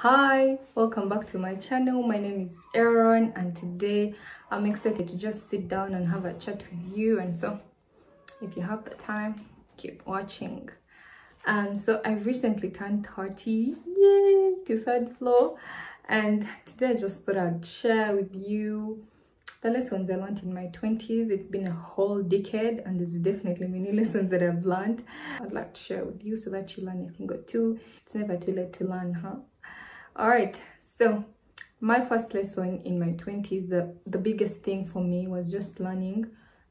Hi, welcome back to my channel. My name is Aaron, and today I'm excited to just sit down and have a chat with you. And so if you have the time, keep watching. So I recently turned 30, yay, to third floor, and today I just thought I'd share with you the lessons I learned in my 20s. It's been a whole decade, and there's definitely many lessons that I've learned. I'd like to share with you so that you learn a thing or two. It's never too late to learn, huh? All right, so my first lesson in my 20s, the biggest thing for me was just learning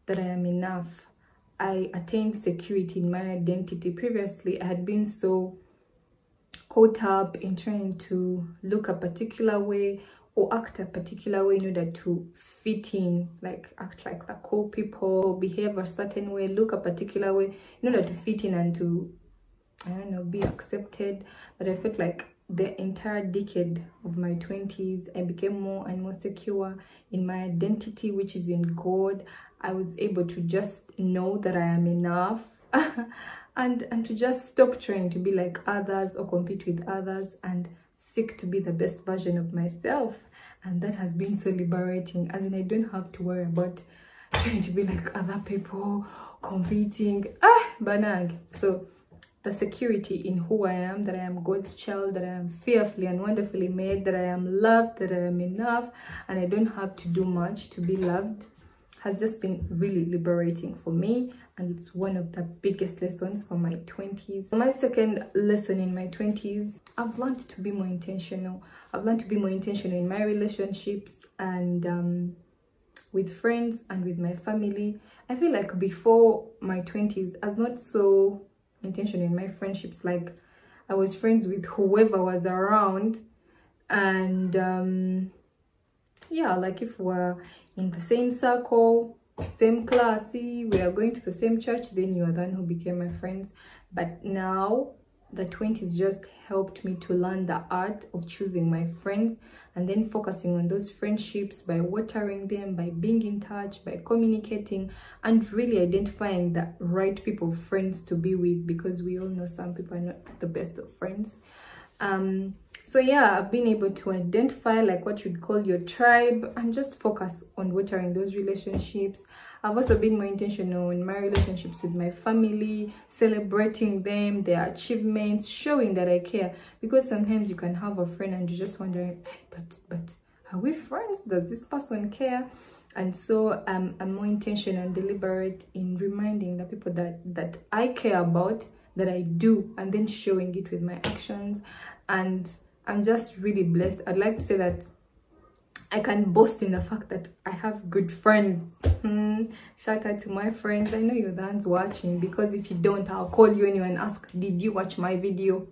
that I am enough. I attained security in my identity. Previously, I had been so caught up in trying to look a particular way or act a particular way in order to fit in, like act like the cool people, behave a certain way, look a particular way in order to fit in and to, I don't know, be accepted. But I felt like the entire decade of my 20s, I became more and more secure in my identity, which is in God. I was able to just know that I am enough and to just stop trying to be like others or compete with others and seek to be the best version of myself. And that has been so liberating, as in I don't have to worry about trying to be like other people, competing, banag. So the security in who I am, that I am God's child, that I am fearfully and wonderfully made, that I am loved, that I am enough, and I don't have to do much to be loved, has just been really liberating for me. And it's one of the biggest lessons for my 20s. My second lesson in my 20s, I've learned to be more intentional. I've learned to be more intentional in my relationships and with friends and with my family. I feel like before my 20s, I was not so intentional in my friendships. Like, I was friends with whoever was around, and yeah, like if we're in the same circle, same class, we are going to the same church, then you are the one who became my friends. But now the 20s just helped me to learn the art of choosing my friends and then focusing on those friendships by watering them, by being in touch, by communicating, and really identifying the right people, friends to be with, because we all know some people are not the best of friends. So yeah, I've been able to identify like what you'd call your tribe and just focus on watering those relationships. I've also been more intentional in my relationships with my family, celebrating them, their achievements, showing that I care. Because sometimes you can have a friend and you're just wondering, but are we friends? Does this person care? And so I'm more intentional and deliberate in reminding the people that I care about, that I do, and then showing it with my actions. And I'm just really blessed. I'd like to say that I can boast in the fact that I have good friends. Shout out to my friends. I know you're the ones watching, because if you don't, I'll call you anyway and ask, did you watch my video?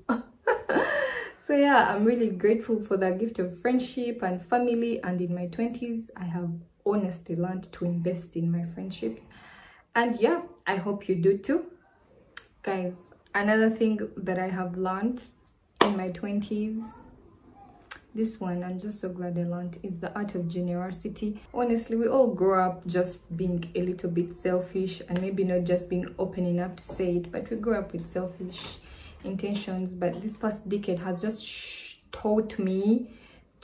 So yeah, I'm really grateful for the gift of friendship and family. And in my 20s, I have honestly learned to invest in my friendships. And yeah, I hope you do too. Guys, another thing that I have learned in my 20s, this one I'm just so glad I learned, is the art of generosity. Honestly, we all grow up just being a little bit selfish, and maybe not just being open enough to say it, but we grow up with selfish intentions. But this past decade has just taught me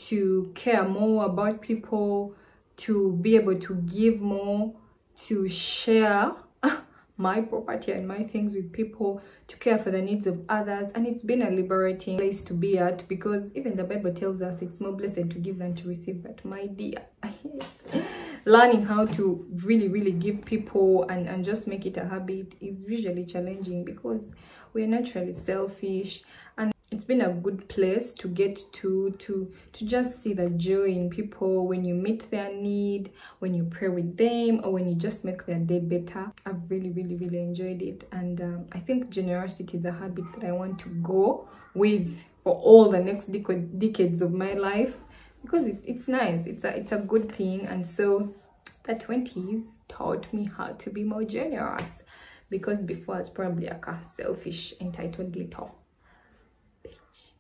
to care more about people, to be able to give more, to share my property and my things with people, to care for the needs of others. And it's been a liberating place to be at, because even the Bible tells us it's more blessed to give than to receive. But my dear, learning how to really give people and just make it a habit is usually challenging, because we're naturally selfish. And it's been a good place to get to just see the joy in people when you meet their need, when you pray with them, or when you just make their day better. I've really enjoyed it. And I think generosity is a habit that I want to go with for all the next decades of my life, because it's nice, it's a good thing. And so the 20s taught me how to be more generous, because before I was probably a selfish, entitled little bitch.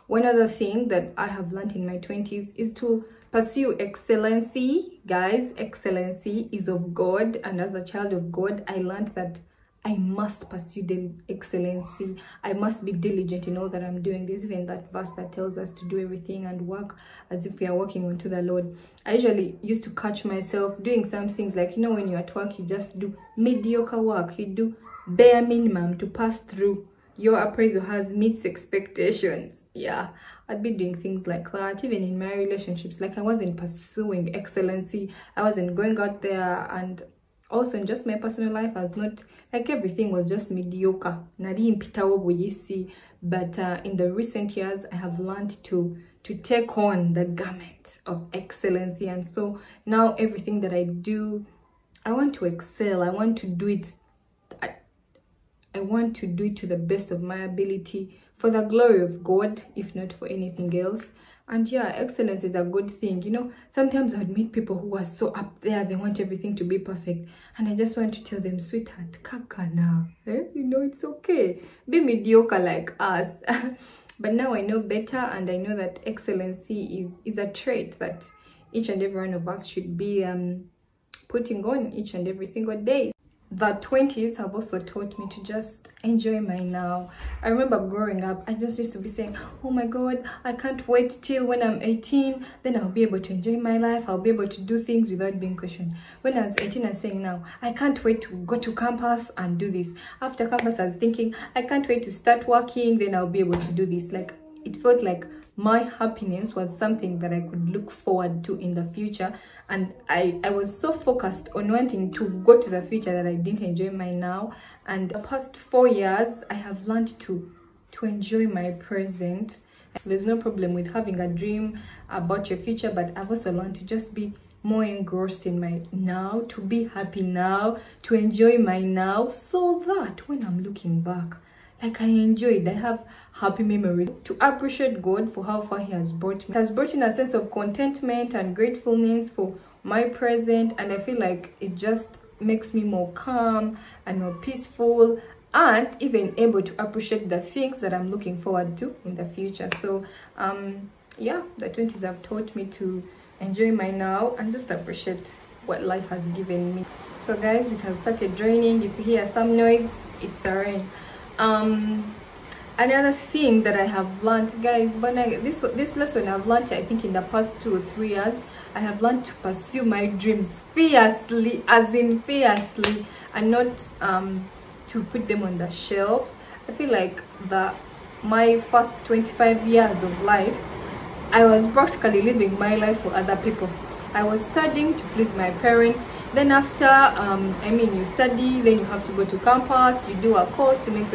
One other thing that I have learned in my 20s is to pursue excellency. Guys, excellency is of God, and as a child of God, I learned that I must pursue excellency. I must be diligent in all that I'm doing. There's even that verse that tells us to do everything and work as if we are working unto the Lord. I usually used to catch myself doing some things like, you know, when you're at work, you just do mediocre work. You do bare minimum to pass through. Your appraisal has meets expectations. Yeah, I'd be doing things like that. Even in my relationships, like I wasn't pursuing excellency. I wasn't going out there, and also in just my personal life, I was not, like, everything was just mediocre. But in the recent years, I have learned to take on the garment of excellency, and so now everything that I do, I want to excel. I want to do it. I want to do it to the best of my ability, for the glory of God, if not for anything else. And yeah, excellence is a good thing. You know, sometimes I would meet people who are so up there, they want everything to be perfect, and I just want to tell them, sweetheart, kaka now, you know, it's okay, be mediocre like us. But now I know better, and I know that excellency is a trait that each and every one of us should be putting on each and every single day. The 20s have also taught me to just enjoy my now. I remember growing up, I just used to be saying, oh my God, I can't wait till when I'm 18, then I'll be able to enjoy my life. I'll be able to do things without being questioned. When I was 18, I was saying, now, I can't wait to go to campus and do this. After campus, I was thinking, I can't wait to start working, then I'll be able to do this. Like, it felt like my happiness was something that I could look forward to in the future, and I was so focused on wanting to go to the future that I didn't enjoy my now. And the past 4 years, I have learned to enjoy my present. There's no problem with having a dream about your future, but I've also learned to just be more engrossed in my now, to be happy now, to enjoy my now, so that when I'm looking back, like, I enjoyed, I have happy memories, to appreciate God for how far he has brought me. It has brought in a sense of contentment and gratefulness for my present, and I feel like it just makes me more calm and more peaceful, and even able to appreciate the things that I'm looking forward to in the future. So yeah, the 20s have taught me to enjoy my now and just appreciate what life has given me. So guys, it has started raining. If you hear some noise, it's the rain. Another thing that I have learned, guys, but this lesson I've learned, I think, in the past 2 or 3 years, I have learned to pursue my dreams fiercely, as in fiercely, and not to put them on the shelf. I feel like my first 25 years of life, I was practically living my life for other people. I was studying to please my parents. Then after, I mean, you study, then you have to go to campus, you do a course to make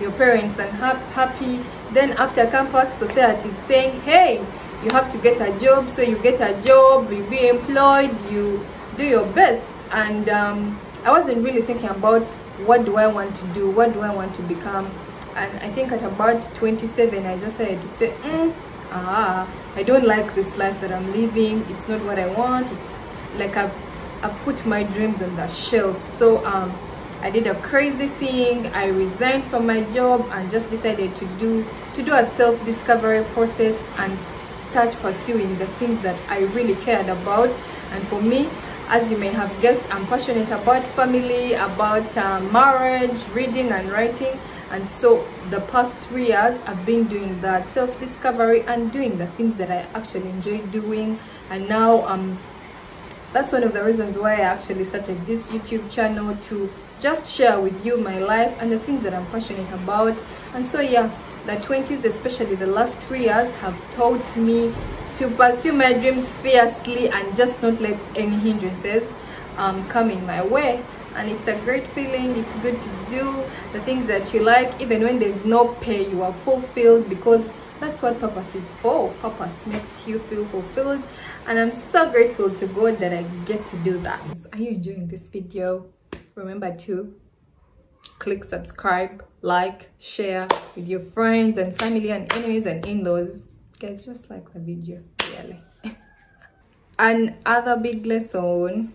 your parents happy. Then after campus, society is saying, hey, you have to get a job. So you get a job, you be employed, you do your best. And I wasn't really thinking about what do I want to do, what do I want to become. And I think at about 27, I just started to say, I don't like this life that I'm living. It's not what I want. It's like I put my dreams on the shelf. So I did a crazy thing. I resigned from my job and just decided to do a self-discovery process and start pursuing the things that I really cared about. And for me, as you may have guessed, I'm passionate about family, about marriage, reading and writing. And so the past 3 years, I've been doing that self-discovery and doing the things that I actually enjoy doing. And now that's one of the reasons why I actually started this YouTube channel, to just share with you my life and the things that I'm passionate about. And so yeah, the 20s, especially the last 3 years, have taught me to pursue my dreams fiercely and just not let any hindrances come in my way. And it's a great feeling. It's good to do the things that you like, even when there's no pay, you are fulfilled, because that's what purpose is for. Purpose makes you feel fulfilled, and I'm so grateful to God that I get to do that. Are you enjoying this video? Remember to click subscribe, like, share with your friends and family and enemies and in-laws. Guys, just like the video, really. Another big lesson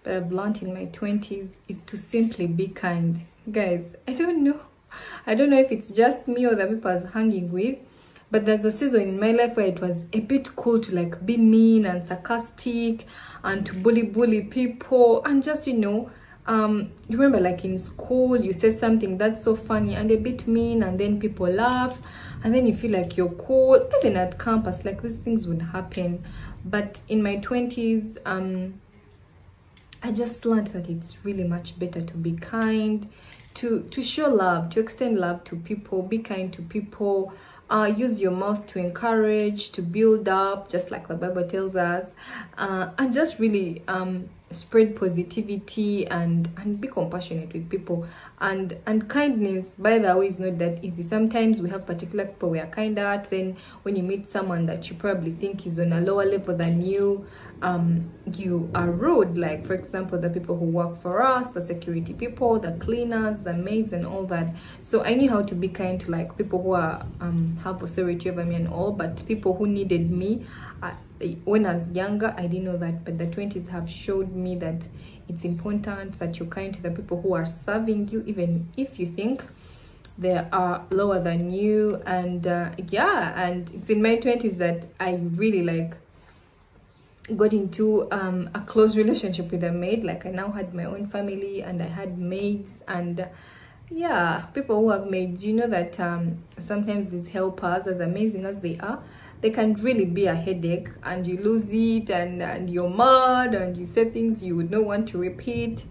that I've learned in my 20s is to simply be kind. Guys, I don't know if it's just me or the people I was hanging with, but there's a season in my life where it was a bit cool to be mean and sarcastic and to bully people and just, You remember, like in school, you said something that's so funny and a bit mean, and then people laugh, and then you feel like you're cool. Even at campus, like these things would happen. But in my 20s, I just learned that it's really much better to be kind, to show love, to extend love to people, be kind to people, use your mouth to encourage, to build up, just like the Bible tells us, and just really spread positivity and be compassionate with people. And kindness, by the way, is not that easy. Sometimes we have particular people we are kind at, then when you meet someone that you probably think is on a lower level than you, you are rude. Like, for example, the people who work for us, the security people, the cleaners, the maids, and all that. So I knew how to be kind to like people who are have authority over me and all, but people who needed me, when I was younger, I didn't know that. But the 20s have showed me that it's important that you're kind to the people who are serving you, even if you think they are lower than you. And yeah, and it's in my 20s that I really like got into a close relationship with a maid. Like, I now had my own family and I had maids. And yeah, people who have maids, you know that sometimes these helpers, as amazing as they are, they can really be a headache, and you lose it, and you're mad, and you say things you would not want to repeat.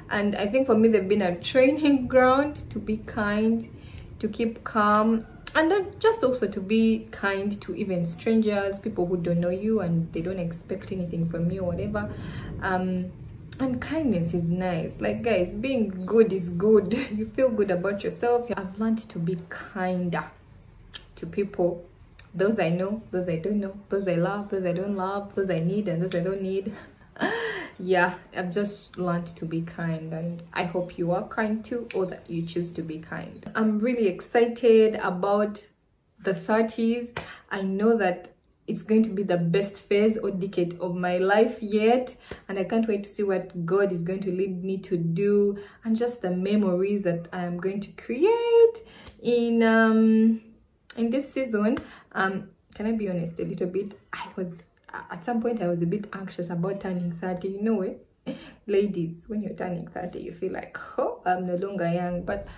And I think for me, they've been a training ground to be kind, to keep calm, and then just also to be kind to even strangers, people who don't know you and they don't expect anything from you or whatever. And kindness is nice. Like, guys, being good is good. You feel good about yourself. I've learned to be kinder to people, those I know, those I don't know, those I love, those I don't love, those I need and those I don't need. Yeah, I've just learned to be kind, and I hope you are kind too, or that you choose to be kind. I'm really excited about the 30s. I know that it's going to be the best phase or decade of my life yet, and I can't wait to see what God is going to lead me to do, and just the memories that I am going to create in this season. Can I be honest a little bit? At some point I was a bit anxious about turning 30. You know it, ladies, when you're turning 30 you feel like, oh, I'm no longer young. But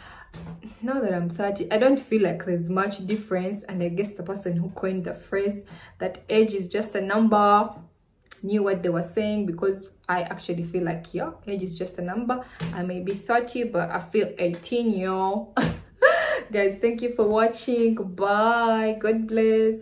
now that I'm 30, I don't feel like there's much difference. And I guess the person who coined the phrase that age is just a number knew what they were saying, because I actually feel like, yeah, age is just a number. I may be 30 but I feel 18, y'all. Guys, thank you for watching. Bye. God bless.